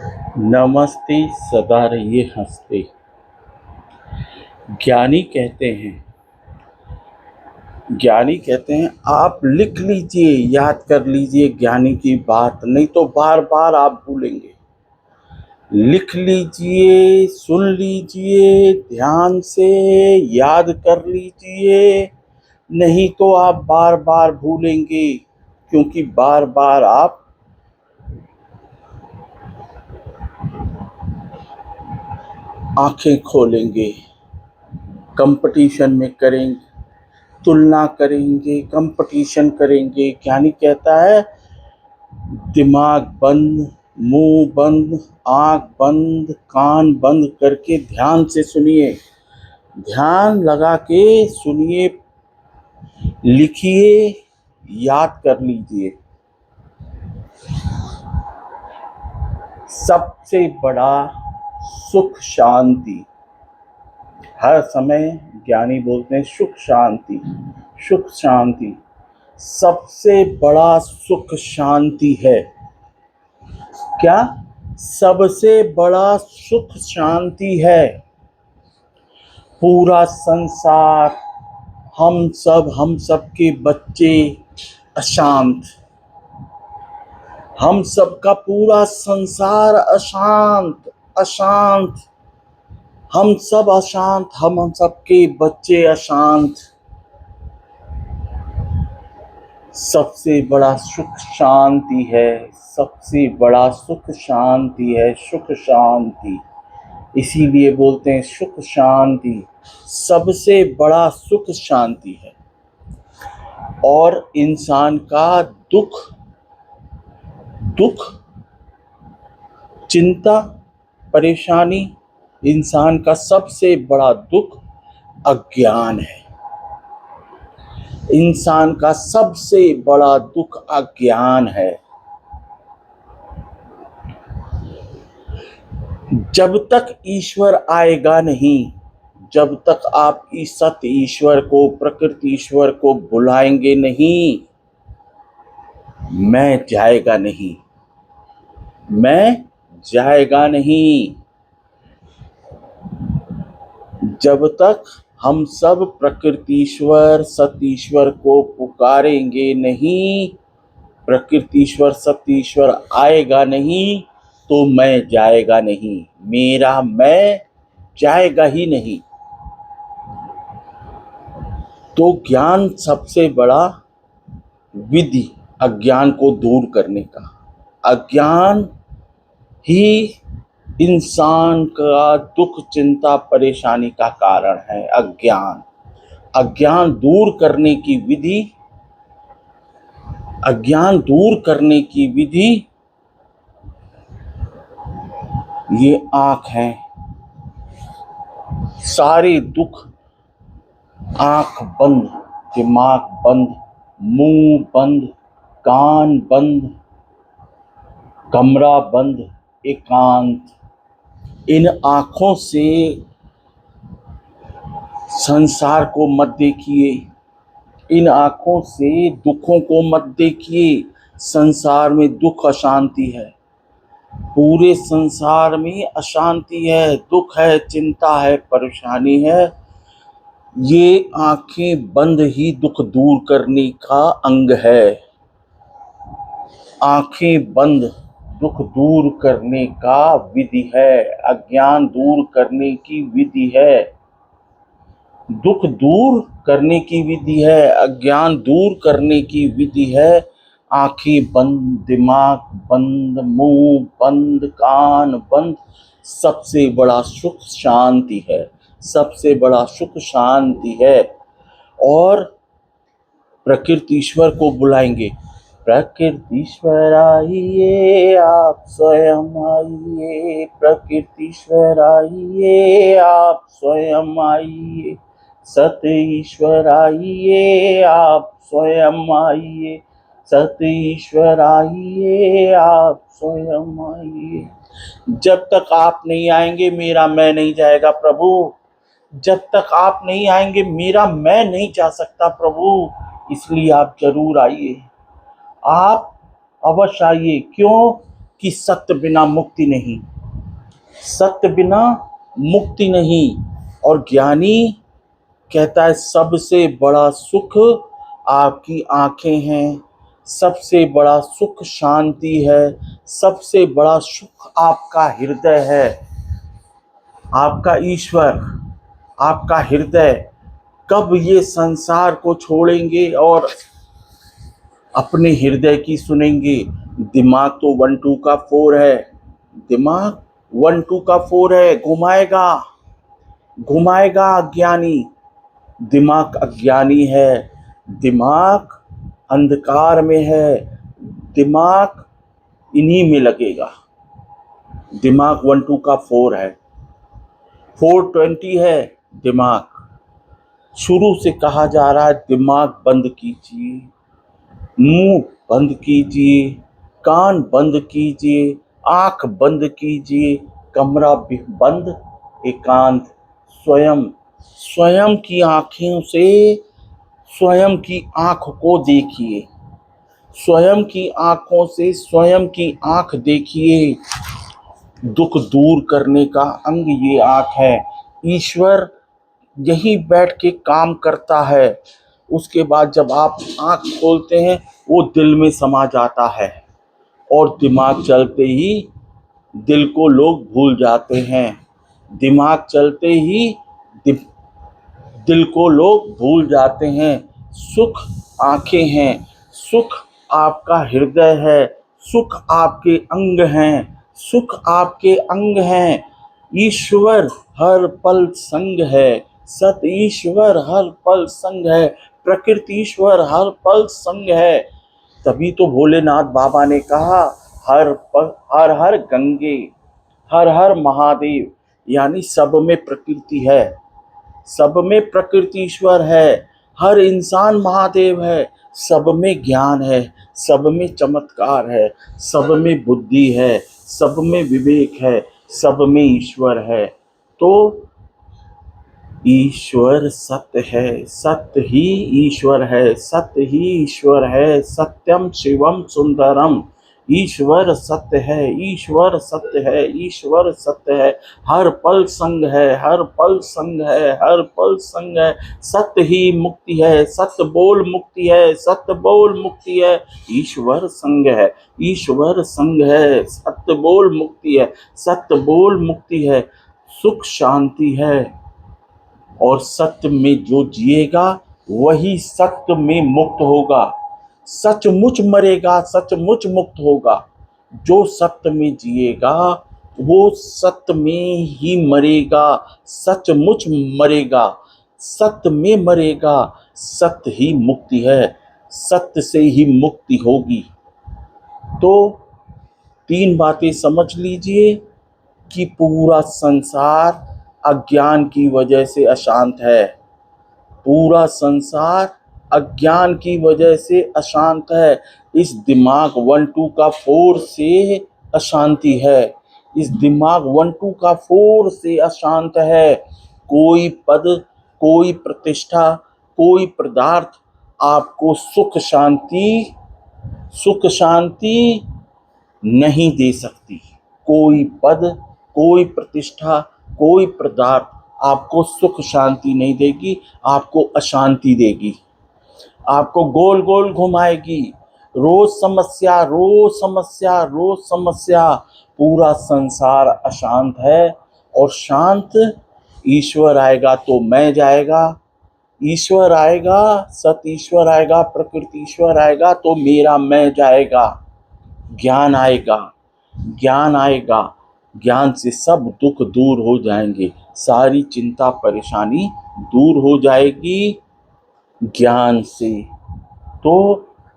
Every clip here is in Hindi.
नमस्ते सदा रहिए हंसते। ज्ञानी कहते हैं आप लिख लीजिए, याद कर लीजिए ज्ञानी की बात, नहीं तो बार बार आप भूलेंगे। लिख लीजिए, सुन लीजिए, ध्यान से याद कर लीजिए, नहीं तो आप बार बार भूलेंगे, क्योंकि बार बार आप आंखें खोलेंगे, कंपटीशन में करेंगे, तुलना करेंगे, कंपटीशन करेंगे। ज्ञानी कहता है दिमाग बंद, मुंह बंद, आंख बंद, कान बंद करके ध्यान से सुनिए, ध्यान लगा के सुनिए, लिखिए, याद कर लीजिए। सबसे बड़ा सुख शांति, हर समय ज्ञानी बोलते हैं सुख शांति, सुख शांति। सबसे बड़ा सुख शांति है क्या? सबसे बड़ा सुख शांति है। पूरा संसार, हम सब के बच्चे अशांत, हम सब का पूरा संसार अशांत अशांत, हम सब अशांत, हम सब के बच्चे अशांत। सबसे बड़ा सुख शांति है, सबसे बड़ा सुख शांति है, सुख शांति। इसीलिए बोलते हैं सुख शांति, सबसे बड़ा सुख शांति है। और इंसान का दुख, चिंता, परेशानी, इंसान का सबसे बड़ा दुख अज्ञान है। इंसान का सबसे बड़ा दुख अज्ञान है। जब तक ईश्वर आएगा नहीं, जब तक आप इस सत्य ईश्वर को, प्रकृति ईश्वर को बुलाएंगे नहीं, मैं जाएगा नहीं, मैं जाएगा नहीं। जब तक हम सब प्रकृतीश्वर सतीश्वर को पुकारेंगे नहीं, प्रकृतीश्वर सतीश्वर आएगा नहीं, तो मैं जाएगा नहीं, मेरा मैं जाएगा ही नहीं। तो ज्ञान सबसे बड़ा विधि, अज्ञान को दूर करने का। अज्ञान ही इंसान का दुख, चिंता, परेशानी का कारण है। अज्ञान, अज्ञान दूर करने की विधि, अज्ञान दूर करने की विधि ये आंख है। सारे दुख, आंख बंद, दिमाग बंद, मुंह बंद, कान बंद, कमरा बंद, एकांत। इन आंखों से संसार को मत देखिए, इन आंखों से दुखों को मत देखिए। संसार में दुख, अशांति है, पूरे संसार में अशांति है, दुख है, चिंता है, परेशानी है। ये आंखें बंद ही दुख दूर करने का अंग है। आंखें बंद दुख दूर करने का विधि है, अज्ञान दूर करने की विधि है, दुख दूर करने की विधि है, अज्ञान दूर करने की विधि है। आंखें बंद, दिमाग बंद, मुंह बंद, कान बंद। सबसे बड़ा सुख शांति है, सबसे बड़ा सुख शांति है। और प्रकृतीश्वर को बुलाएंगे, प्रकृतीश्वर आइए, आप स्वयं आइए, प्रकृतीश्वर आइए, आप स्वयं आइए, सत्य ईश्वर आइए, आप स्वयं आइए, सत्य ईश्वर आइए, आप स्वयं आइए। जब तक आप नहीं आएंगे मेरा मैं नहीं जाएगा प्रभु, जब तक आप नहीं आएंगे मेरा मैं नहीं जा सकता प्रभु। इसलिए आप जरूर आइए, आप अवश्य आइए। क्यों? कि सत्य बिना मुक्ति नहीं, सत्य बिना मुक्ति नहीं। और ज्ञानी कहता है सबसे बड़ा सुख आपकी आंखें हैं, सबसे बड़ा सुख शांति है, सबसे बड़ा सुख आपका हृदय है, आपका ईश्वर, आपका हृदय। कब ये संसार को छोड़ेंगे और अपने हृदय की सुनेंगे? दिमाग तो 1 2 का 4 है, दिमाग 1 2 का 4 है, घुमाएगा घुमाएगा अज्ञानी। दिमाग अज्ञानी है, दिमाग अंधकार में है, दिमाग इन्हीं में लगेगा। दिमाग 1 2 का 4 है, 420 है दिमाग। शुरू से कहा जा रहा है दिमाग बंद कीजिए, मुंह बंद कीजिए, कान बंद कीजिए, आंख बंद कीजिए, कमरा भी बंद, एकांत। स्वयं स्वयं की आंखों से स्वयं की आंख को देखिए, स्वयं की आंखों से स्वयं की आंख देखिए। दुख दूर करने का अंग ये आंख है। ईश्वर यहीं बैठ के काम करता है। उसके बाद जब आप आंख खोलते हैं वो दिल में समा जाता है, और दिमाग चलते ही दिल को लोग भूल जाते हैं। दिमाग चलते ही दिल को लोग भूल जाते हैं। सुख आंखें हैं, सुख आपका हृदय है, सुख आपके अंग हैं, सुख आपके अंग हैं। ईश्वर हर पल संग है, सत ईश्वर हर पल संग है, प्रकृति ईश्वर हर पल संग है। तभी तो भोलेनाथ बाबा ने कहा हर पल हर हर गंगे, हर हर महादेव। यानी सब में प्रकृति है, सब में प्रकृति ईश्वर है, हर इंसान महादेव है, सब में ज्ञान है, सब में चमत्कार है, सब में बुद्धि है, सब में विवेक है, सब में ईश्वर है। तो ईश्वर सत्य है, सत्य ही ईश्वर है, सत्य ही ईश्वर है, सत्यम शिवम सुंदरम। ईश्वर सत्य है, ईश्वर सत्य है, ईश्वर सत्य है। हर पल संग है, हर पल संग है, हर पल संग है। सत्य ही मुक्ति है, सत्य बोल मुक्ति है, सत्य बोल मुक्ति है। ईश्वर संग है, ईश्वर संग है, सत्य बोल मुक्ति है, सत्य बोल मुक्ति है। सुख शांति है, और सत्य में जो जिएगा वही सत्य में मुक्त होगा। सचमुच मरेगा, सचमुच मुक्त होगा। जो सत्य में जिएगा वो सत्य में ही मरेगा, सचमुच मरेगा, सत्य में मरेगा। सत्य ही मुक्ति है, सत्य से ही मुक्ति होगी। तो 3 बातें समझ लीजिए कि पूरा संसार अज्ञान की वजह से अशांत है, पूरा संसार अज्ञान की वजह से अशांत है। इस दिमाग 1 2 का 4 से अशांति है, इस दिमाग 1 2 का 4 से अशांत है। कोई पद, कोई प्रतिष्ठा, कोई पदार्थ आपको सुख शांति नहीं दे सकती। कोई पद, कोई प्रतिष्ठा, कोई पदार्थ आपको सुख शांति नहीं देगी, आपको अशांति देगी, आपको गोल गोल घुमाएगी। रोज समस्या, रोज समस्या, रोज समस्या। पूरा संसार अशांत है, और शांत ईश्वर आएगा तो मैं जाएगा, ईश्वर आएगा, सत ईश्वर आएगा, प्रकृति ईश्वर आएगा तो मेरा मैं जाएगा। ज्ञान आएगा, ज्ञान आएगा, ज्ञान से सब दुख दूर हो जाएंगे, सारी चिंता परेशानी दूर हो जाएगी ज्ञान से। तो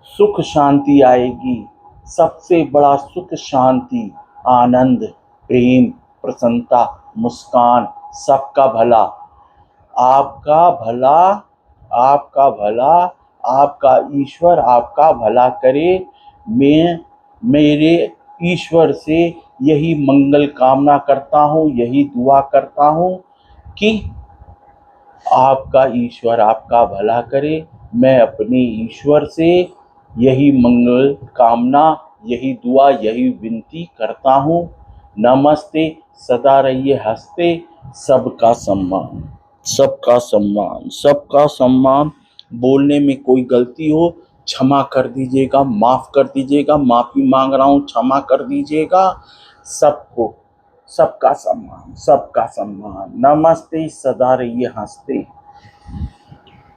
सुख शांति आएगी, सबसे बड़ा सुख शांति, आनंद, प्रेम, प्रसन्नता, मुस्कान, सबका भला, आपका भला, आपका भला, आपका ईश्वर आपका भला करे। मैं मेरे ईश्वर से यही मंगल कामना करता हूँ, यही दुआ करता हूँ कि आपका ईश्वर आपका भला करे। मैं अपने ईश्वर से यही मंगल कामना यही दुआ, यही विनती करता हूँ। नमस्ते, सदा रहिए हंसते। सबका सम्मान, सबका सम्मान, सबका सम्मान। बोलने में कोई गलती हो क्षमा कर दीजिएगा, माफ कर दीजिएगा, माफी मांग रहा हूँ, क्षमा कर दीजिएगा। सबको, सबका सम्मान, सबका सम्मान। नमस्ते, सदा रहिए हंसते।